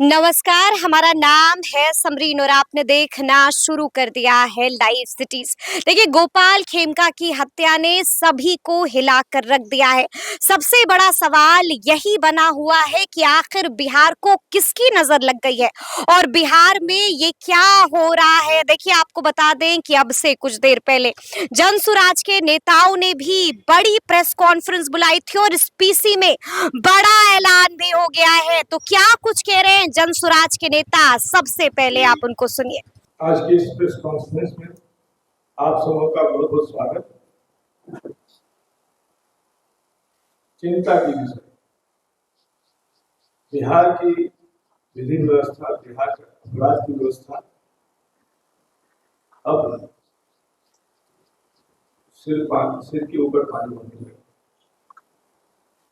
नमस्कार, हमारा नाम है समरीन और आपने देखना शुरू कर दिया है लाइव सिटीज। देखिए, गोपाल खेमका की हत्या ने सभी को हिला कर रख दिया है। सबसे बड़ा सवाल यही बना हुआ है कि आखिर बिहार को किसकी नजर लग गई है और बिहार में ये क्या हो रहा है। देखिए, आपको बता दें कि अब से कुछ देर पहले जनसुराज के नेताओं ने भी बड़ी प्रेस कॉन्फ्रेंस बुलाई थी और इस पीसी में बड़ा ऐलान भी हो गया है। तो क्या कुछ कह रहे हैं जनसुराज के नेता, सबसे पहले आप उनको सुनिए। आज की इस प्रेस कॉन्फ्रेंस में आप सबों का बहुत बहुत स्वागत। चिंता की विषय बिहार की विधि व्यवस्था, बिहार का अपराध की व्यवस्था अब सिर के ऊपर पानी होने लगे।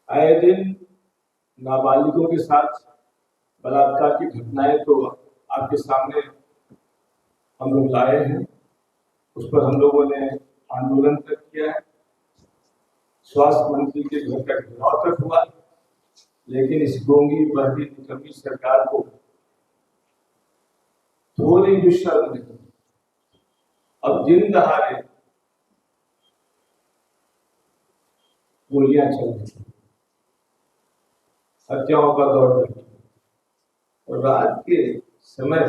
आए दिन नाबालिगों के साथ बलात्कार की घटनाएं तो आपके सामने हम लोग लाए हैं। उस पर हम लोगों ने आंदोलन तक किया है, स्वास्थ्य मंत्री के घर का घेराव तक हुआ, लेकिन इस गोंगी बहरी निकम्मी सरकार को थोड़ी भी शर्म नहीं। अब दिन दहाड़े गोलियां चल रही, हत्याओं का दौर चल रहा और रात के समय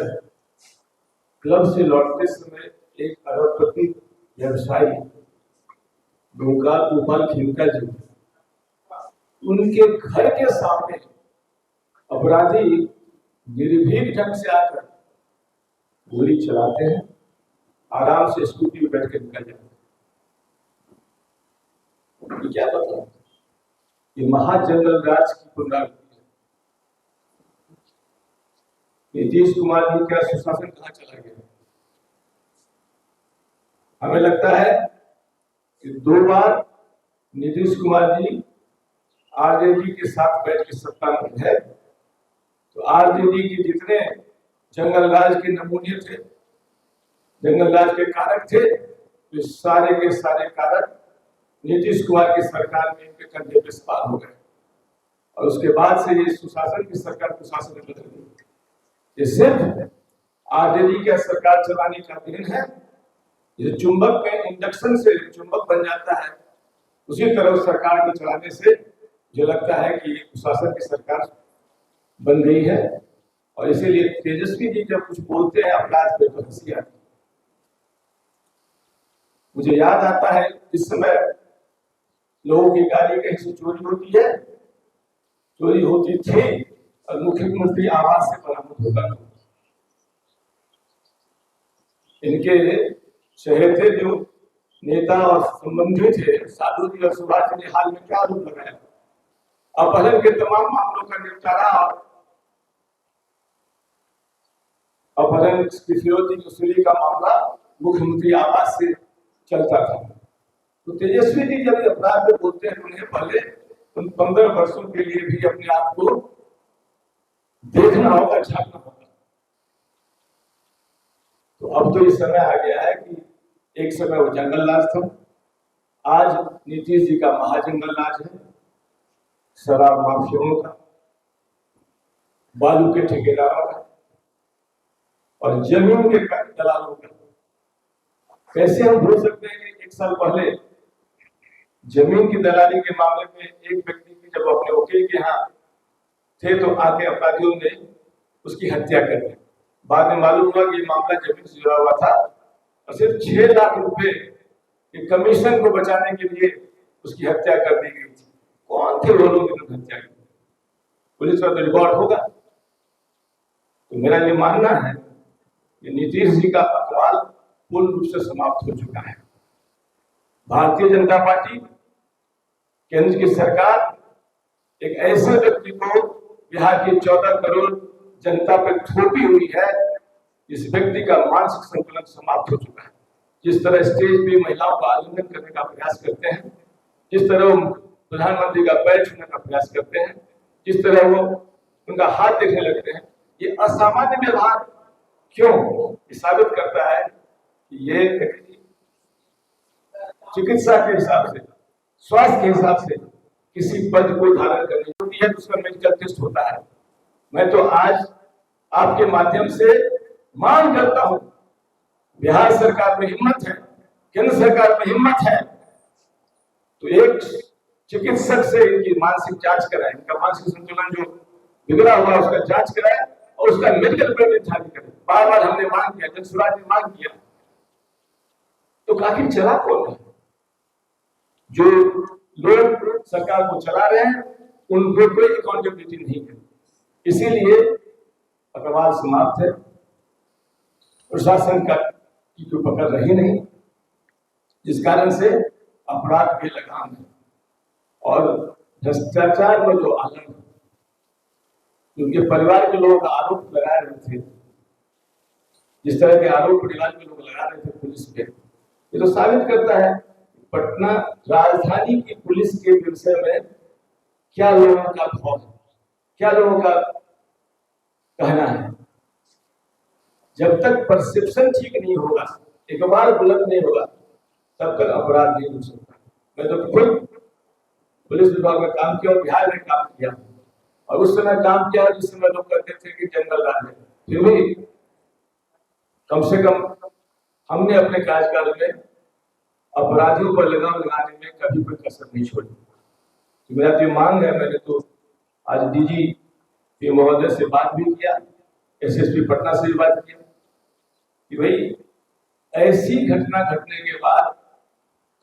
क्लब से लौटते समय एक अरबपति व्यवसायी गोपाल खेमका जी, उनके घर के सामने अपराधी निर्भीक ढंग से आकर गोली चलाते हैं, आराम से स्कूटी पर बैठ कर निकल जाते हैं। क्या पता ये महाजंगल राज की पुनरावृत्ति है। नीतीश कुमार जी का सुशासन कहाँ चला गया? हमें लगता है कि 2 बार नीतीश कुमार जी आरजेडी के साथ बैठ के सत्ता में है, तो आरजेडी के जितने जंगल राज के नमूने थे, जंगल राज के कारक थे, तो सारे के सारे कारक नीतीश कुमार की सरकार में इनके कंधे पे सवार हो गए और उसके बाद से ये सुशासन की सरकार कुशासन में बदल गई। ये सिर्फ आरजेडी की सरकार चलाने का दिन है। ये चुंबक में इंडक्शन से चुंबक बन जाता है, उसी तरह सरकार को चलाने से जो लगता है कि कुशासन की सरकार बन गई है। और इसीलिए तेजस्वी जी जब कुछ बोलते हैं अपराध पे तो हंसी आती है। मुझे याद आता है इस समय लोगों की गाड़ी कहीं से चोरी होती है, चोरी होती थी और मुख्यमंत्री आवास से बरामद होता था। इनके चहेते जो नेता और संबंधी थे साधु जी और सुभाष जी ने हाल में क्या आरोप लगाया? अपहरण के तमाम मामलों का निपटारा और अपहरण की फिरौती वसूली का मामला मुख्यमंत्री आवास से चलता था। तो तेजस्वी जी जब अपराध पे बोलते हैं, उन्हें पहले उन 15 वर्षों के लिए भी अपने आप को देखना होगा, झांकना होगा। तो अब तो ये समय आ गया है कि एक समय वो जंगल राज था, आज नीतीश जी का महाजंगल राज है। शराब माफियाओं का, बालू के ठेकेदारों का और जमीन के दलालों का। कैसे हम भूल सकते हैं कि 1 साल पहले जमीन की दलाली के मामले में एक व्यक्ति की जब अपने वकील के यहाँ थे तो आके अपराधियों ने उसकी हत्या कर दी। बाद में मालूम हुआ कि मामला जमीन से जुड़ा हुआ था और सिर्फ 6 लाख रुपए के कमीशन को बचाने के लिए उसकी हत्या कर दी गई थी। कौन थे वो लोग जिन्होंने हत्या की? पुलिस का तो रिकॉर्ड होगा। तो मेरा ये मानना है कि नीतीश जी का अहवाल पूर्ण रूप से समाप्त हो चुका है। भारतीय जनता पार्टी, केंद्र की सरकार एक ऐसे व्यक्ति को बिहार की 14 करोड़ जनता पर थोपी हुई है, इस व्यक्ति का मानसिक संतुलन समाप्त हो चुका है। जिस तरह स्टेज पे महिलाओं का आलिंगन करने का प्रयास करते हैं, जिस तरह वो प्रधानमंत्री का पैर छूने का प्रयास करते हैं, जिस तरह वो उनका हाथ देखने लगते हैं, ये असामान्य व्यवहार क्यों? ये साबित करता है कि ये चिकित्सा के हिसाब से, स्वास्थ्य के हिसाब से किसी पद को धारण करनी होती है तो उसका मेडिकल टेस्ट होता है। मैं तो आज आपके माध्यम से मांग करता हूं, बिहार सरकार में हिम्मत है, केंद्र सरकार में हिम्मत है, तो एक चिकित्सक से इनकी मानसिक जांच कराएं, इनका मानसिक संतुलन जो बिगड़ा हुआ है उसका जांच कराएं और उसका मेडिकल प्रेजेंट जारी करें। बार बार हमने मांग किया, जनसुराज ने मांग किया, तो आखिर चला कौन है? जो लोग सरकार को चला रहे हैं उन पर कोई अकाउंटेबिलिटी नहीं है। इसीलिए अग्रवाल समाप्त है, प्रशासन का की कोई पकड़ रही नहीं, जिस कारण से अपराध के लगाम है और भ्रष्टाचार में जो आलम है, उनके परिवार के लोगों का आरोप लगा रहे थे, जिस तरह के आरोप परिवार के लोग लगा रहे थे पुलिस पे, ये तो साबित करता है पटना राजधानी की पुलिस के विषय में क्या लोगों का भाव है, क्या लोगों का कहना है। जब तक परसेप्शन ठीक नहीं होगा, एक बार बुलंद नहीं होगा, तब तक अपराध नहीं हो सकता। मैं तो खुद पुलिस विभाग में काम किया और बिहार में काम किया, और उस समय काम किया जिस समय लोग कहते थे कि जंगल राज है, फिर भी कम से कम हमने अपने कार्यकाल में अपराधियों पर लगाम लगाने में कभी कोई कसर नहीं छोड़ी। तो मेरा तो मांग है, मैंने तो आज डीजीपी महोदय से बात भी किया, एसएसपी पटना से भी बात किया कि भाई ऐसी घटना घटने के बाद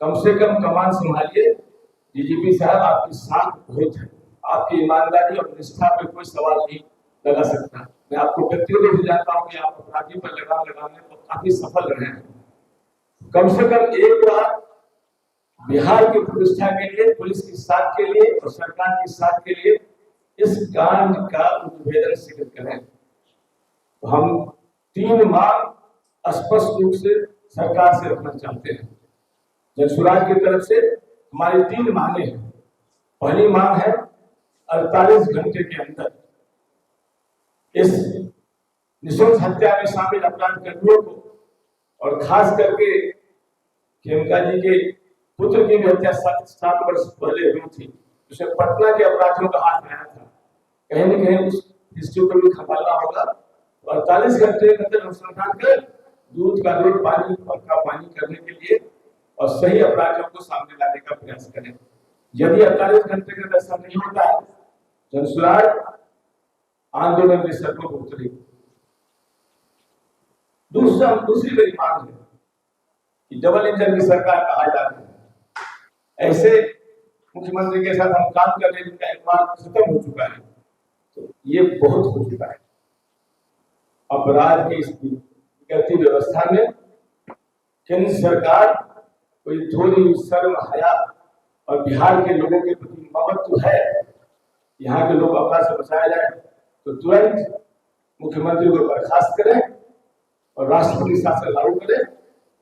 कम से कम कमान संभालिए। डीजीपी साहब, आपकी साख बहुत है, आपकी ईमानदारी और निष्ठा पे कोई सवाल नहीं लगा सकता। मैं आपको व्यक्तिगत रूप से जानता हूँ कि आप अपराधी पर लगाम लगाने में काफी सफल रहे हैं। कम से कम एक बार बिहार की प्रतिष्ठा के लिए, पुलिस की साख के लिए और सरकार की साख के लिए इस कांड का उद्भेदन शीघ्र करें। तो हम 3 मांग स्पष्ट रूप से सरकार से रखना चाहते हैं। जनसुराज की तरफ से हमारी 3 मांगे हैं। पहली मांग है 48 घंटे के अंदर इस निशंस हत्या में शामिल अपराध कर्मियों को, और खास करके खेमका जी के पुत्र की भी हत्या 7 वर्ष पहले हुई थी, जिसे पटना के अपराधियों का हाथ आया था, कहीं न कहीं उस हिस्ट्री को भी खंगालना होगा। 48 घंटे के अंदर अनुसंधान कर दूध का दूध, पानी का पानी करने के लिए और सही अपराधियों को सामने लाने का प्रयास करें। यदि 48 घंटे के अंदर ऐसा नहीं होता है, जनसुराज आंदोलन की सड़कों पर उतरेगी। दूसरी मेरी मांग है कि डबल इंजन की सरकार कहा जा रहा है, ऐसे मुख्यमंत्री के साथ हम काम कर रहे हैं जिनका एक बार खत्म हो चुका है, तो ये बहुत हो चुका है। अपराध की इस करती व्यवस्था में केंद्र सरकार कोई थोड़ी शर्म हया और बिहार के लोगों के प्रति ममत्व है, यहाँ के लोग अपराध से बचाया जाए तो तुरंत मुख्यमंत्री को बर्खास्त करें और राष्ट्रपति शासन लागू करें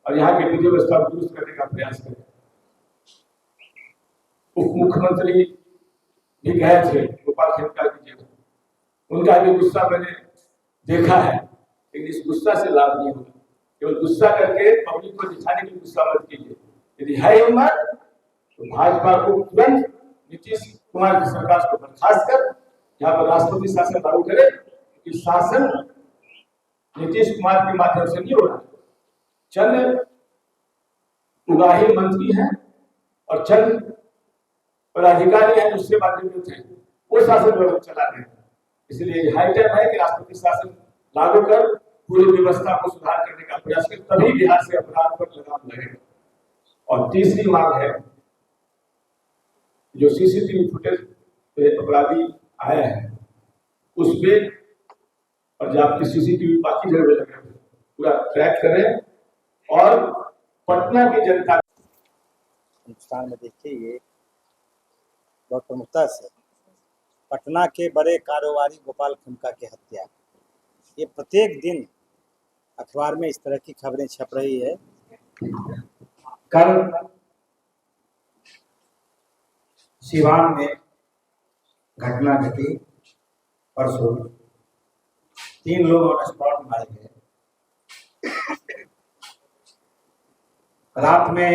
और यहाँ की विधि व्यवस्था को दुरुस्त करने का प्रयास करें। उप मुख्यमंत्री भी गए थे गोपाल खेमका की जेल, उनका भी गुस्सा मैंने देखा है, लेकिन इस गुस्सा से लाभ नहीं होगा। केवल गुस्सा करके पब्लिक को दिखाने की गुस्सा मत कीजिए। यदि है हिम्मत तो भाजपा को तुरंत नीतीश कुमार की सरकार को बर्खास्त कर यहाँ पर राष्ट्रपति शासन लागू करे, क्योंकि शासन नीतीश कुमार के माध्यम से नहीं हो रहा। चंद उगाही मंत्री हैं और चंद पदाधिकारी हैं जो सेवानिवृत्त हैं, वो शासन व्यवस्था चला रहे हैं। इसलिए हाई टाइम है कि राष्ट्रपति शासन लागू कर पूरी व्यवस्था को सुधार करने का प्रयास करें, तभी बिहार से अपराध पर लगाम लगेगा। और तीसरी मांग है, जो सीसीटीवी फुटेज पे अपराधी आया है उस पे, और जो आपकी सीसीटीवी बाकी जगह पे लगे पूरा ट्रैक करें और पटना की जनता हिंदुस्तान में देखिए, ये बहुत प्रमुखता से पटना के बड़े कारोबारी गोपाल खेमका की हत्या, ये प्रत्येक दिन अखबार में इस तरह की खबरें छप रही है। कल सिवान में घटना घटी, परसों 3 लोग ऑन स्पॉट मारे गए। रात में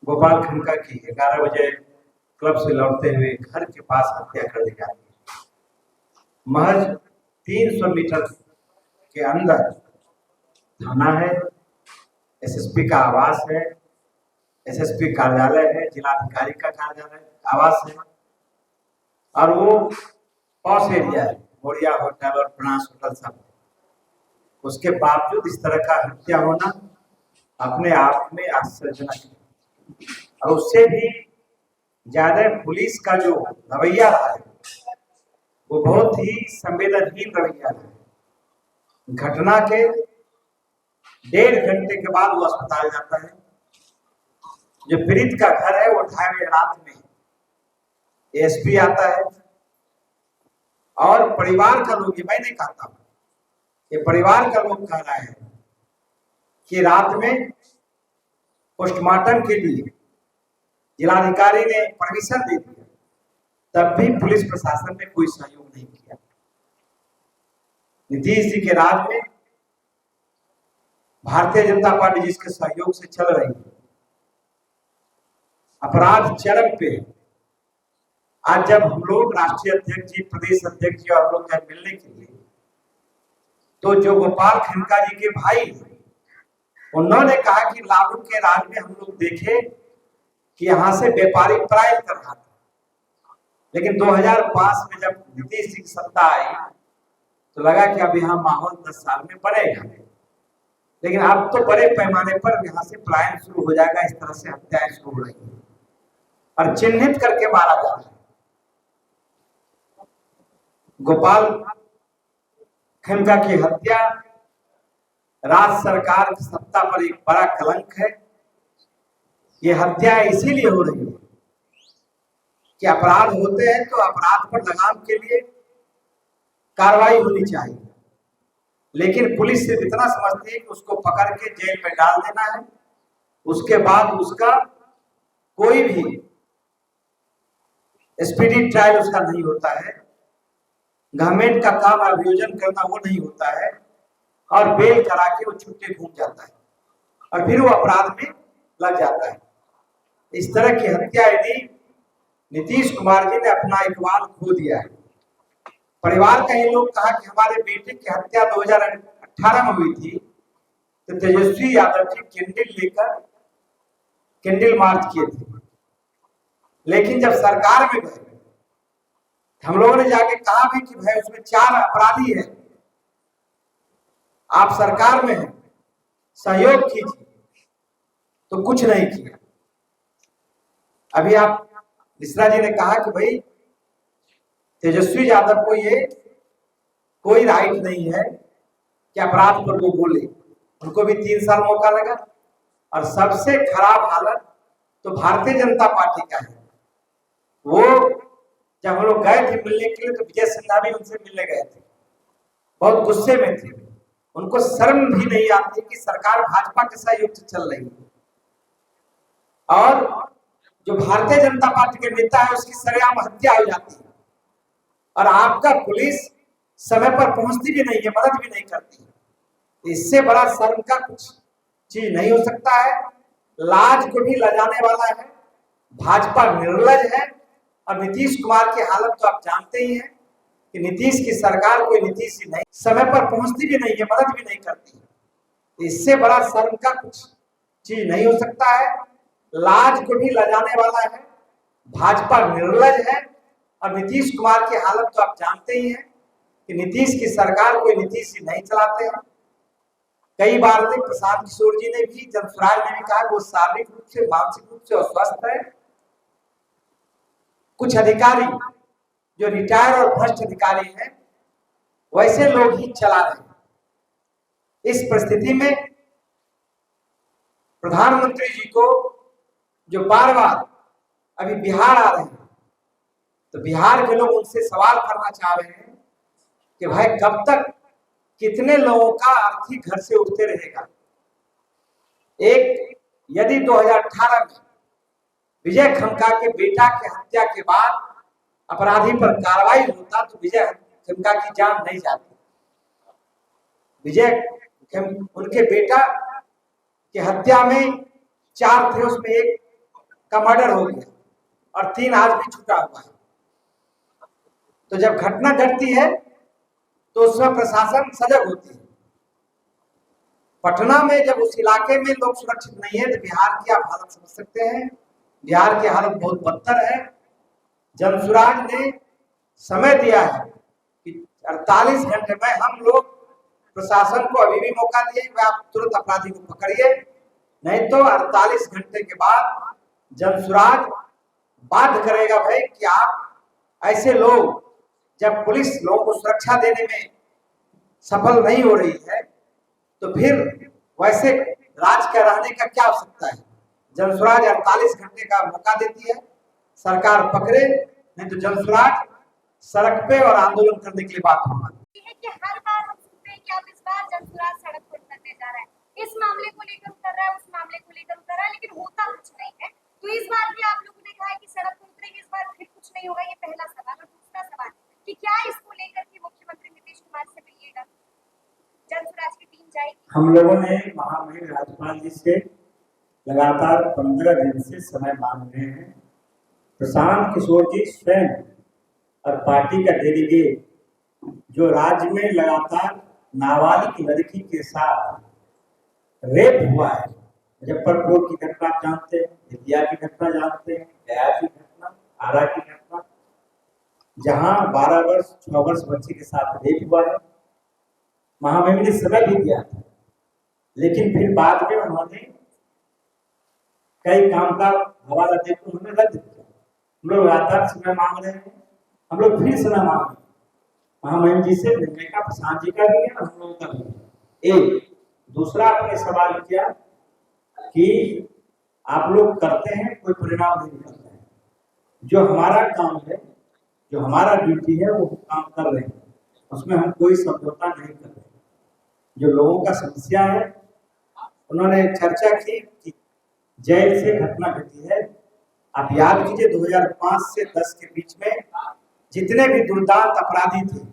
गोपाल खेमका की 11 बजे क्लब से लौटते हुए घर के पास हत्या कर दी जाती है। महज 300 मीटर के अंदर थाना है, एसएसपी का आवास है, एसएसपी कार्यालय है, जिलाधिकारी का कार्यालय आवास है, और वो पॉश एरिया है, मोरिया होटल और फ्रांस होटल सब। उसके बावजूद इस तरह का हत्या होना अपने आप में आश्चर्यजनक है। और उससे भी ज्यादा पुलिस का जो रवैया रहा है वो बहुत ही संवेदनहीन रवैया है। घटना के 1.5 घंटे के बाद वो अस्पताल जाता है। जो पीड़ित का घर है वो 2:30 बजे रात में एसपी आता है और परिवार का लोग, ये मैं नहीं कहता, ये परिवार का लोग कह रहा है कि रात में पोस्टमार्टम के लिए जिलाधिकारी ने परमिशन दे दिया, तब भी पुलिस प्रशासन ने कोई सहयोग नहीं किया। नीतीश जी के राज में भारतीय जनता पार्टी जिसके सहयोग से चल रही है, अपराध चरम पे। आज जब हम लोग राष्ट्रीय अध्यक्ष जी, प्रदेश अध्यक्ष जी और लोग मिलने के लिए, तो जो गोपाल खेमका जी के भाई उन्होंने कहा कि लालू के राज में हम लोग देखे कि यहां से व्यापारी पलायन कर रहा था, लेकिन 2005 में जब नीतीश जी की सत्ता आई तो लगा कि अब यहाँ माहौल 10 साल में बनेगा, लेकिन अब तो बड़े पैमाने पर यहाँ से पलायन शुरू हो जाएगा। इस तरह से हत्याएं शुरू हो रही है और चिन्हित करके मारा जा रहा है। गोपाल खेमका की हत्या राज्य सरकार की सत्ता पर एक बड़ा कलंक है। ये हत्या इसीलिए हो रही है कि अपराध होते हैं तो अपराध पर लगाम के लिए कार्रवाई होनी चाहिए, लेकिन पुलिस सिर्फ इतना समझती है कि उसको पकड़ के जेल में डाल देना है, उसके बाद उसका कोई भी स्पीडी ट्रायल उसका नहीं होता है, गवर्नमेंट का काम अभियोजन करना वो नहीं होता है, और बेल करा के वो छुट्टी घूम जाता है और फिर वो अपराध में लग जाता है। इस तरह की हत्या यदि नीतीश कुमार जी ने अपना इकबाल खो दिया है। परिवार का ये लोग कहा कि हमारे बेटे की हत्या 2018 में हुई थी, तो तेजस्वी यादव जी कैंडल लेकर कैंडल मार्च किए थे, लेकिन जब सरकार में गए हम लोगों ने जाके कहा भी कि भाई उसमें 4 अपराधी है, आप सरकार में हैं, सहयोग कीजिए, तो कुछ नहीं किया। अभी आप मिश्रा जी ने कहा कि भाई तेजस्वी यादव को ये कोई राइट नहीं है कि अपराध पर वो बोले, उनको भी 3 साल मौका लगा। और सबसे खराब हालत तो भारतीय जनता पार्टी का है। वो जब हम लोग गए थे मिलने के लिए तो विजय सिन्हा भी उनसे मिलने गए थे, बहुत गुस्से में थे। उनको शर्म भी नहीं आती कि सरकार भाजपा के सहयोग से चल रही है और जो भारतीय जनता पार्टी के नेता है उसकी सरेआम हत्या हो जाती है और आपका पुलिस समय पर पहुंचती भी नहीं है, मदद भी नहीं करती है। इससे बड़ा शर्म का कुछ चीज नहीं हो सकता है। लाज को भी लजाने वाला है। भाजपा निर्लज है और नीतीश कुमार की हालत तो आप जानते ही हैं कि नीतीश की सरकार कोई नीतीश ही नहीं, समय पर पहुंचती भी नहीं है, मदद भी नहीं करती है। इससे बड़ा शर्म का कुछ चीज नहीं हो सकता है। लाज को भी लजाने वाला है। भाजपा निर्लज है और नीतीश कुमार की हालत तो आप जानते ही हैं कि नीतीश की सरकार कोई नीतीश ही नहीं चलाते हैं। कई बार ने प्रशांत किशोर जी ने भी, जनसुराज ने भी कहा कि वो शारीरिक रूप से, मानसिक रूप से अस्वस्थ है। कुछ अधिकारी जो रिटायर और भ्रष्ट अधिकारी हैं वैसे लोग ही चला रहे हैं। इस परिस्थिति में प्रधानमंत्री जी को जो बार बार अभी बिहार आ रहे हैं, तो बिहार के लोग उनसे सवाल करना चाह रहे हैं कि भाई कब तक, कितने लोगों का अर्थी घर से उठते रहेगा। एक यदि 2018 में विजय खेमका के बेटा की हत्या के बाद अपराधी पर कार्रवाई होता तो विजय खेमका की जान नहीं जाती। उनके बेटा की हत्या में 4 थे, उसमें एक का मर्डर हो गया और 3 आज भी छूटा हुआ है। तो जब घटना घटती है तो उसमें प्रशासन सजग होती है। पटना में जब उस इलाके में लोग सुरक्षित नहीं है तो बिहार की आप हालत समझ सकते हैं। बिहार की हालत बहुत बदतर है। जनसुराज ने समय दिया है कि 48 घंटे में हम लोग प्रशासन को अभी भी मौका दिए कि आप तुरंत अपराधी को पकड़िए, नहीं तो 48 घंटे के बाद जनसुराज बाध्य करेगा भाई कि आप ऐसे लोग, जब पुलिस लोगों को सुरक्षा देने में सफल नहीं हो रही है तो फिर वैसे राज का रहने का क्या आवश्यकता है। जनसुराज 48 घंटे का मौका देती है, सरकार पकड़े, नहीं तो जनसुराज सड़क पे और आंदोलन करने के लिए बात होगा। है कि हर बार हम सुनते हैं कि अब इस बार जनसुराज सड़क पर उतरने जा रहा है, इस मामले को लेकर उतर रहा है, उस मामले को लेकर उतर रहा है, लेकिन होता कुछ नहीं है। तो इस बार भी आप लोगों ने कहा है कि सड़क पर उतरेंगे, इस बार फिर कुछ नहीं होगा। ये पहला सवाल। और दूसरा सवाल कि क्या इसको लेकर के मुख्यमंत्री नीतीश कुमार से मिलिएगा, जनसुराज की टीम जाएगी? हम लोगों ने महामहिम राज्यपाल जी से लगातार 15 दिन से समय मांग रहे हैं। प्रशांत किशोर जी स्वयं और पार्टी का डेलीगेट जो राज्य में लगातार नाबालिग लड़की के साथ रेप हुआ है, मुजफ्फरपुर की घटना जानते हैं, बेतिया की घटना जानते हैं, गया की घटना, आरा की घटना, जहां 12 वर्ष 6 वर्ष बच्चे के साथ रेप हुआ है। महामहिम ने समय भी दिया था, लेकिन फिर बाद में उन्होंने कई काम का हवाला देकर उन्होंने रद्द किया। हम लोग लगातार समय मांग रहे हैं, हम लोग फिर समय मांग रहे हैं महामहिम जी से मिलने का। प्रशांत जी का भी है, हम लोगों का भी है। एक दूसरा आपने सवाल किया कि आप लोग करते हैं, कोई परिणाम नहीं निकलता है। जो हमारा काम है, जो हमारा ड्यूटी है, वो काम कर रहे हैं, उसमें हम कोई समझौता नहीं कर रहे। जो लोगों का समस्या है, उन्होंने चर्चा की कि जेल से घटना घटी है। आप याद कीजिए 2005 से 10 के बीच में जितने भी दुर्दांत अपराधी थे,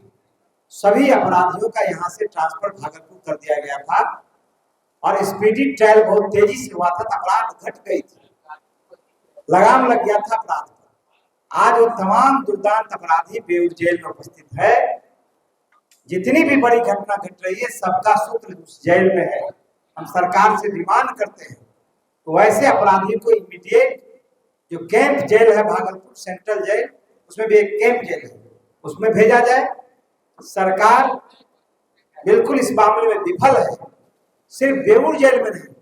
सभी अपराधियों का यहाँ से ट्रांसफर भागलपुर कर दिया गया था और स्पीडी ट्रायल बहुत तेजी से हुआ था, अपराध घट गई थी, लगाम लग गया था अपराध पर। आज वो तमाम दुर्दांत अपराधी बेऊर जेल में उपस्थित है। जितनी भी बड़ी घटना घट रही है, सबका सूत्र उस जेल में है। हम सरकार से डिमांड करते हैं तो वैसे अपराधी को इमीडिएट, जो कैंप जेल है भागलपुर सेंट्रल जेल, उसमें भी एक कैंप जेल है, उसमें भेजा जाए। सरकार बिल्कुल इस मामले में विफल है। सिर्फ बेऊर जेल में नहीं,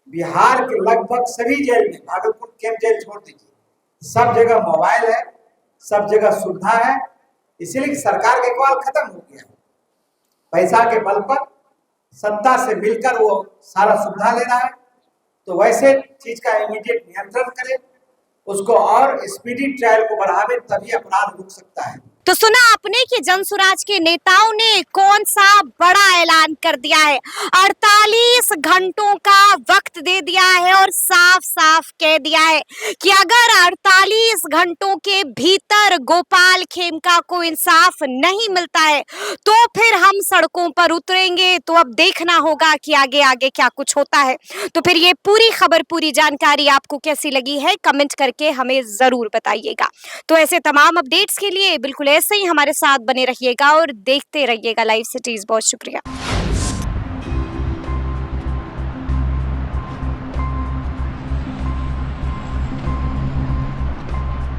बिहार के लगभग सभी जेल में, भागलपुर कैंप जेल छोड़ दीजिए, सब जगह मोबाइल है, सब जगह सुविधा है। इसीलिए सरकार का इकबाल खत्म हो गया है। पैसा के बल पर सत्ता से मिलकर वो सारा सुविधा ले रहा है। तो वैसे चीज का इमीडिएट नियंत्रण करे, उसको और स्पीडी ट्रायल को बढ़ावे, तभी अपराध रुक सकता है। तो सुना आपने कि जनसुराज के नेताओं ने कौन सा बड़ा ऐलान कर दिया है। 48 घंटों का वक्त दे दिया है और साफ साफ कह दिया है कि अगर 48 घंटों के भीतर गोपाल खेमका को इंसाफ नहीं मिलता है तो फिर हम सड़कों पर उतरेंगे। तो अब देखना होगा कि आगे आगे क्या कुछ होता है। तो फिर ये पूरी खबर, पूरी जानकारी आपको कैसी लगी है, कमेंट करके हमें जरूर बताइएगा। तो ऐसे तमाम अपडेट्स के लिए बिल्कुल ऐसे ही हमारे साथ बने रहिएगा और देखते रहिएगा लाइव सिटीज। बहुत शुक्रिया।